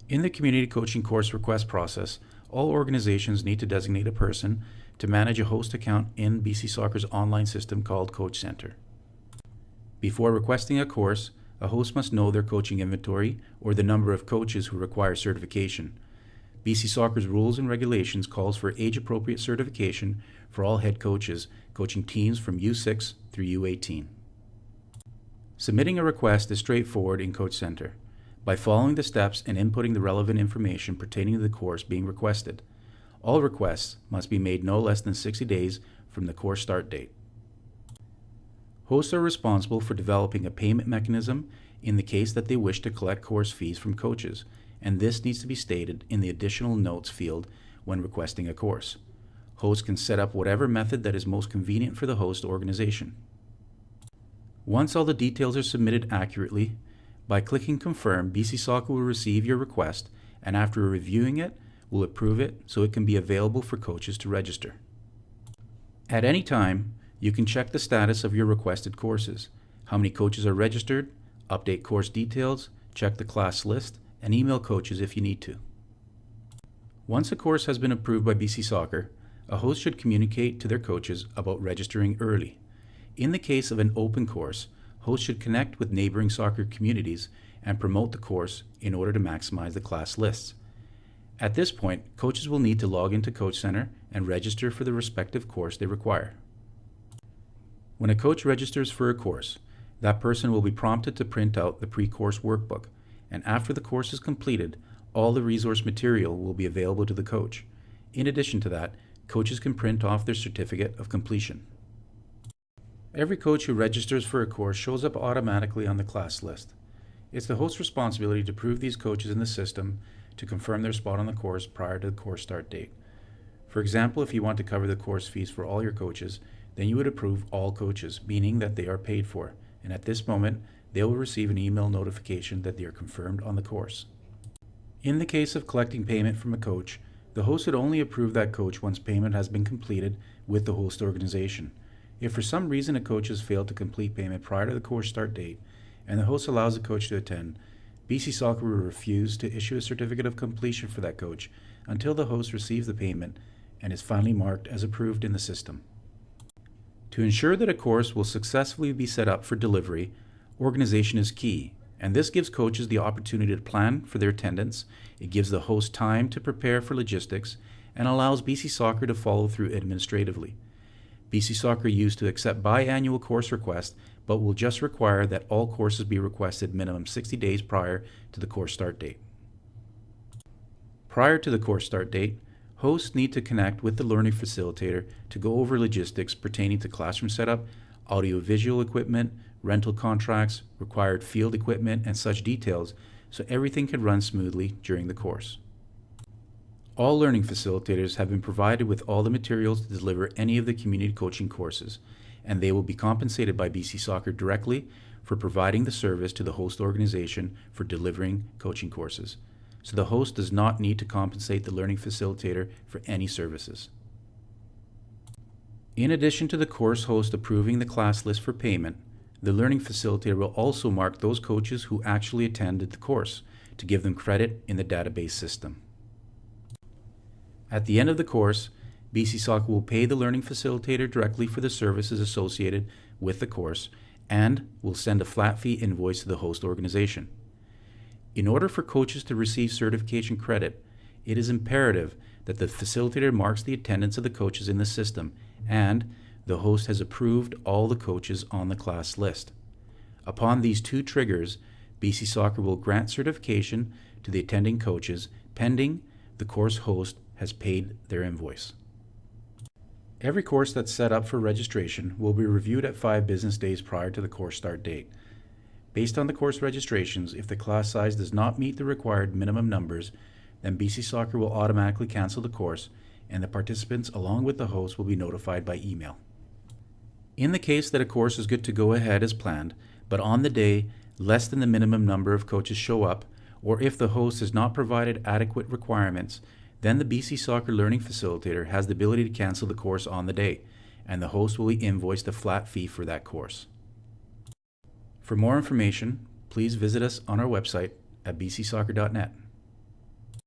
In the community coaching course request process, all organizations need to designate a person to manage a host account in BC Soccer's online system called Coach Center. Before requesting a course, a host must know their coaching inventory or the number of coaches who require certification. BC Soccer's rules and regulations calls for age-appropriate certification for all head coaches coaching teams from U6 through U18. Submitting a request is straightforward in Coach Center by following the steps and inputting the relevant information pertaining to the course being requested. All requests must be made no less than 60 days from the course start date. Hosts are responsible for developing a payment mechanism in the case that they wish to collect course fees from coaches, and this needs to be stated in the additional notes field when requesting a course. Hosts can set up whatever method that is most convenient for the host organization. Once all the details are submitted accurately, by clicking Confirm, BC Soccer will receive your request, and after reviewing it, will approve it so it can be available for coaches to register. At any time, you can check the status of your requested courses, how many coaches are registered, update course details, check the class list, and email coaches if you need to. Once a course has been approved by BC Soccer, a host should communicate to their coaches about registering early. In the case of an open course, hosts should connect with neighboring soccer communities and promote the course in order to maximize the class lists. At this point, coaches will need to log into Coach Center and register for the respective course they require. When a coach registers for a course, that person will be prompted to print out the pre-course workbook, and after the course is completed, all the resource material will be available to the coach. In addition to that, coaches can print off their certificate of completion. Every coach who registers for a course shows up automatically on the class list. It's the host's responsibility to prove these coaches in the system to confirm their spot on the course prior to the course start date. For example, if you want to cover the course fees for all your coaches, then you would approve all coaches, meaning that they are paid for, and at this moment, they will receive an email notification that they are confirmed on the course. In the case of collecting payment from a coach, the host would only approve that coach once payment has been completed with the host organization. If for some reason a coach has failed to complete payment prior to the course start date, and the host allows the coach to attend, BC Soccer will refuse to issue a certificate of completion for that coach until the host receives the payment and is finally marked as approved in the system. To ensure that a course will successfully be set up for delivery, organization is key, and this gives coaches the opportunity to plan for their attendance, it gives the host time to prepare for logistics, and allows BC Soccer to follow through administratively. BC Soccer used to accept biannual course requests, but will just require that all courses be requested minimum 60 days prior to the course start date. Prior to the course start date, hosts need to connect with the learning facilitator to go over logistics pertaining to classroom setup, audio-visual equipment, rental contracts, required field equipment, and such details so everything can run smoothly during the course. All learning facilitators have been provided with all the materials to deliver any of the community coaching courses, and they will be compensated by BC Soccer directly for providing the service to the host organization for delivering coaching courses. So the host does not need to compensate the learning facilitator for any services. In addition to the course host approving the class list for payment, the learning facilitator will also mark those coaches who actually attended the course to give them credit in the database system. At the end of the course, BC Soccer will pay the learning facilitator directly for the services associated with the course and will send a flat fee invoice to the host organization. In order for coaches to receive certification credit, it is imperative that the facilitator marks the attendance of the coaches in the system and the host has approved all the coaches on the class list. Upon these two triggers, BC Soccer will grant certification to the attending coaches pending the course host has paid their invoice. Every course that's set up for registration will be reviewed at 5 business days prior to the course start date. Based on the course registrations, if the class size does not meet the required minimum numbers, then BC Soccer will automatically cancel the course and the participants along with the host will be notified by email. In the case that a course is good to go ahead as planned, but on the day less than the minimum number of coaches show up, or if the host has not provided adequate requirements, then the BC Soccer Learning Facilitator has the ability to cancel the course on the day, and the host will be invoiced a flat fee for that course. For more information, please visit us on our website at bcsoccer.net.